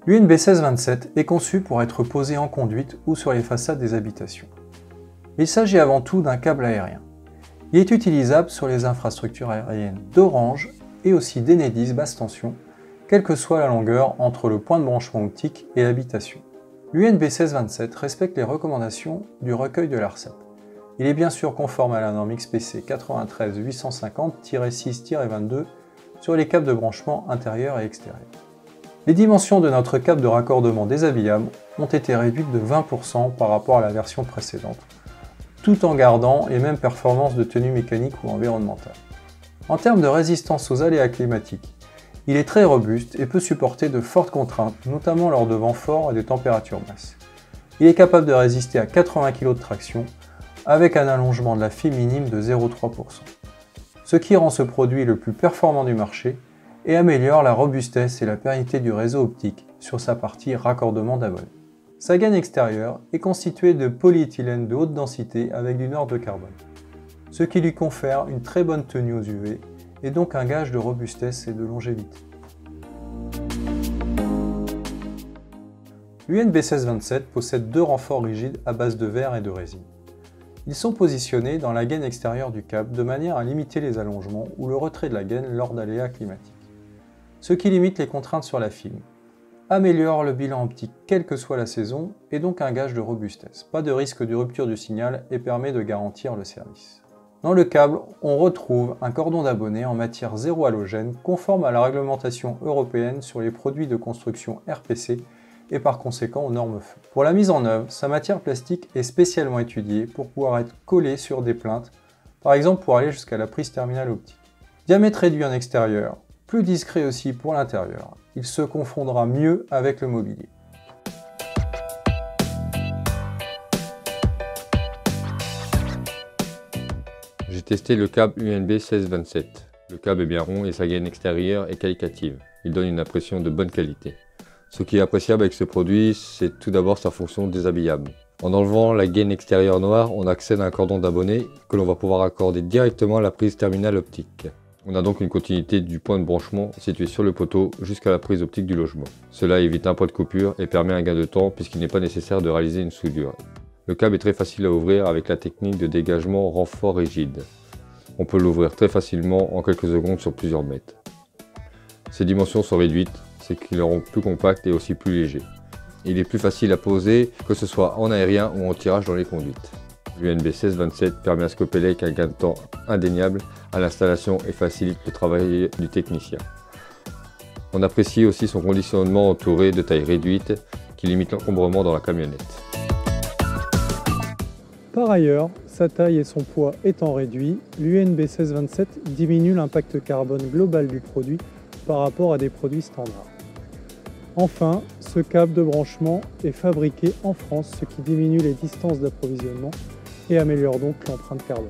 L'UNB 1627 est conçu pour être posé en conduite ou sur les façades des habitations. Il s'agit avant tout d'un câble aérien. Il est utilisable sur les infrastructures aériennes d'Orange et aussi d'Enedis basse tension, quelle que soit la longueur entre le point de branchement optique et l'habitation. L'UNB 1627 respecte les recommandations du recueil de l'ARCEP. Il est bien sûr conforme à la norme XPC 93 850-6-22 sur les câbles de branchement intérieur et extérieur. Les dimensions de notre câble de raccordement déshabillable ont été réduites de 20% par rapport à la version précédente, tout en gardant les mêmes performances de tenue mécanique ou environnementale. En termes de résistance aux aléas climatiques, il est très robuste et peut supporter de fortes contraintes, notamment lors de vents forts et de températures basses. Il est capable de résister à 80 kg de traction, avec un allongement de la fibre minime de 0,3%, ce qui rend ce produit le plus performant du marché et améliore la robustesse et la pérennité du réseau optique sur sa partie raccordement d'abonnés. Sa gaine extérieure est constituée de polyéthylène de haute densité avec du nord de carbone, ce qui lui confère une très bonne tenue aux UV et donc un gage de robustesse et de longévité. L'UNB 1627 possède deux renforts rigides à base de verre et de résine. Ils sont positionnés dans la gaine extérieure du câble de manière à limiter les allongements ou le retrait de la gaine lors d'aléas climatiques, ce qui limite les contraintes sur la fibre, améliore le bilan optique quelle que soit la saison et donc un gage de robustesse, pas de risque de rupture du signal et permet de garantir le service. Dans le câble, on retrouve un cordon d'abonnés en matière zéro halogène conforme à la réglementation européenne sur les produits de construction RPC et par conséquent aux normes feu. Pour la mise en œuvre, sa matière plastique est spécialement étudiée pour pouvoir être collée sur des plinthes, par exemple pour aller jusqu'à la prise terminale optique. Diamètre réduit en extérieur, plus discret aussi pour l'intérieur, il se confondra mieux avec le mobilier. J'ai testé le câble UNB 1627. Le câble est bien rond et sa gaine extérieure est qualitative. Il donne une impression de bonne qualité. Ce qui est appréciable avec ce produit, c'est tout d'abord sa fonction déshabillable. En enlevant la gaine extérieure noire, on accède à un cordon d'abonnés que l'on va pouvoir accorder directement à la prise terminale optique. On a donc une continuité du point de branchement situé sur le poteau jusqu'à la prise optique du logement. Cela évite un point de coupure et permet un gain de temps puisqu'il n'est pas nécessaire de réaliser une soudure. Le câble est très facile à ouvrir avec la technique de dégagement renfort rigide. On peut l'ouvrir très facilement en quelques secondes sur plusieurs mètres. Ses dimensions sont réduites, ce qui le rend plus compact et aussi plus léger. Il est plus facile à poser que ce soit en aérien ou en tirage dans les conduites. L'UNB 1627 permet à Scopelec un gain de temps indéniable à l'installation et facilite le travail du technicien. On apprécie aussi son conditionnement entouré de taille réduite qui limite l'encombrement dans la camionnette. Par ailleurs, sa taille et son poids étant réduits, l'UNB 1627 diminue l'impact carbone global du produit par rapport à des produits standards. Enfin, ce câble de branchement est fabriqué en France, ce qui diminue les distances d'approvisionnement et améliore donc l'empreinte carbone.